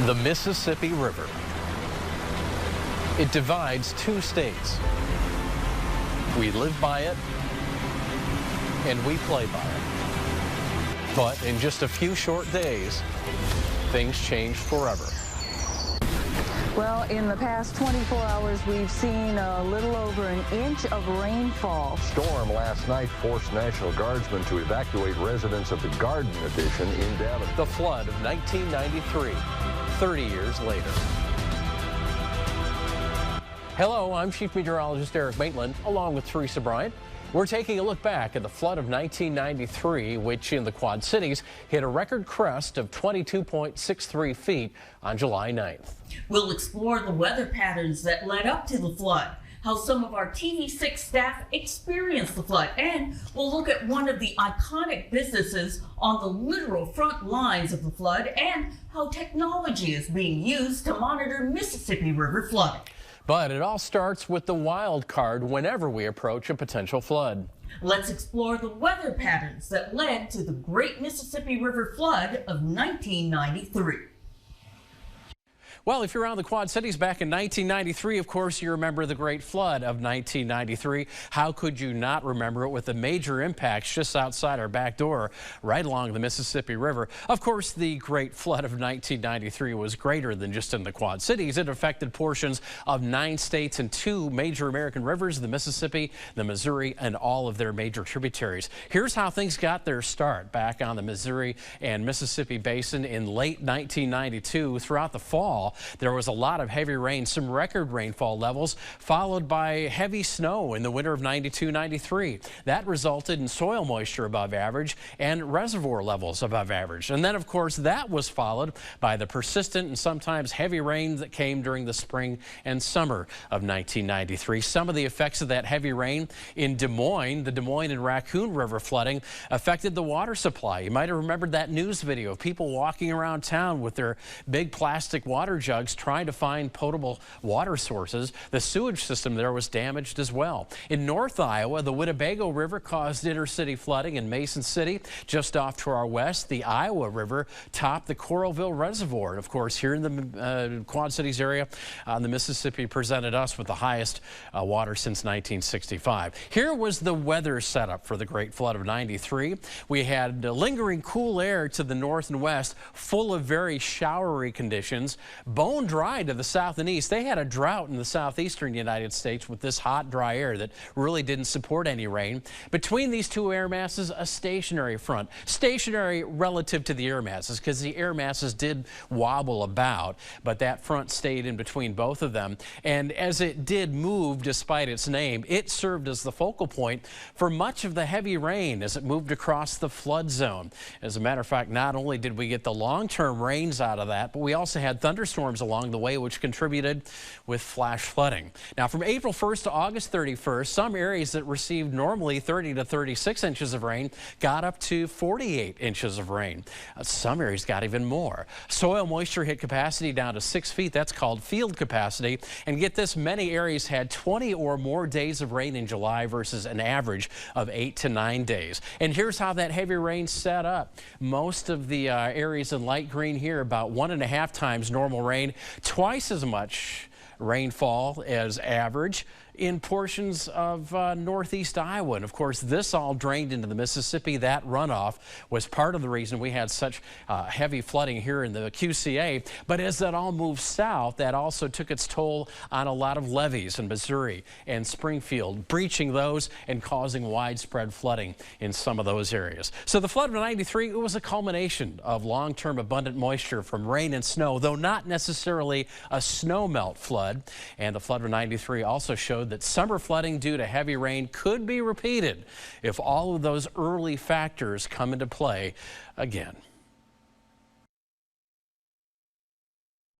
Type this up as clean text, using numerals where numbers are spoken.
The Mississippi River. It divides two states. We live by it, and we play by it. But in just a few short days, things changed forever. Well, in the past 24 hours, we've seen a little over an inch of rainfall. Storm last night forced National Guardsmen to evacuate residents of the Garden Addition in Dallas. The flood of 1993, 30 years later. Hello, I'm Chief Meteorologist Eric Maitland, along with Teresa Bryant. We're taking a look back at the flood of 1993, which in the Quad Cities hit a record crest of 22.63 feet on July 9th. We'll explore the weather patterns that led up to the flood, how some of our TV6 staff experienced the flood, and we'll look at one of the iconic businesses on the literal front lines of the flood and how technology is being used to monitor Mississippi River flooding. But it all starts with the wild card whenever we approach a potential flood. Let's explore the weather patterns that led to the Great Mississippi River flood of 1993. Well, if you're around the Quad Cities back in 1993, of course, you remember the Great Flood of 1993. How could you not remember it with the major impacts just outside our back door, right along the Mississippi River? Of course, the Great Flood of 1993 was greater than just in the Quad Cities. It affected portions of 9 states and 2 major American rivers, the Mississippi, the Missouri, and all of their major tributaries. Here's how things got their start back on the Missouri and Mississippi Basin in late 1992. Throughout the fall, there was a lot of heavy rain, some record rainfall levels, followed by heavy snow in the winter of 92-93. That resulted in soil moisture above average and reservoir levels above average. And then, of course, that was followed by the persistent and sometimes heavy rain that came during the spring and summer of 1993. Some of the effects of that heavy rain in Des Moines, the Des Moines and Raccoon River flooding, affected the water supply. You might have remembered that news video of people walking around town with their big plastic water jugs trying to find potable water sources. The sewage system there was damaged as well. In North Iowa, the Winnebago River caused intercity flooding in Mason City. Just off to our west, the Iowa River topped the Coralville Reservoir. And of course, here in the Quad Cities area, the Mississippi presented us with the highest water since 1965. Here was the weather setup for the Great Flood of 93. We had lingering cool air to the north and west, full of very showery conditions. Bone dry to the south and east. They had a drought in the southeastern United States with this hot, dry air that really didn't support any rain. Between these two air masses, a stationary front. Stationary relative to the air masses, because the air masses did wobble about, but that front stayed in between both of them. And as it did move, despite its name, it served as the focal point for much of the heavy rain as it moved across the flood zone. As a matter of fact, not only did we get the long-term rains out of that, but we also had thunderstorms along the way, which contributed with flash flooding. Now, from April 1st to August 31st, some areas that received normally 30 to 36 inches of rain got up to 48 inches of rain. Some areas got even more. Soil moisture hit capacity down to 6 feet. That's called field capacity. And get this, many areas had 20 or more days of rain in July versus an average of 8 to 9 days. And here's how that heavy rain set up. Most of the areas in light green here, about 1.5 times normal rain, twice as much rainfall as average in portions of northeast Iowa. And of course, this all drained into the Mississippi. That runoff was part of the reason we had such heavy flooding here in the QCA. But as that all moved south, that also took its toll on a lot of levees in Missouri and Springfield, breaching those and causing widespread flooding in some of those areas. So the flood of 93, it was a culmination of long-term abundant moisture from rain and snow, though not necessarily a snowmelt flood. And the flood of 93 also showed that summer flooding due to heavy rain could be repeated if all of those early factors come into play again.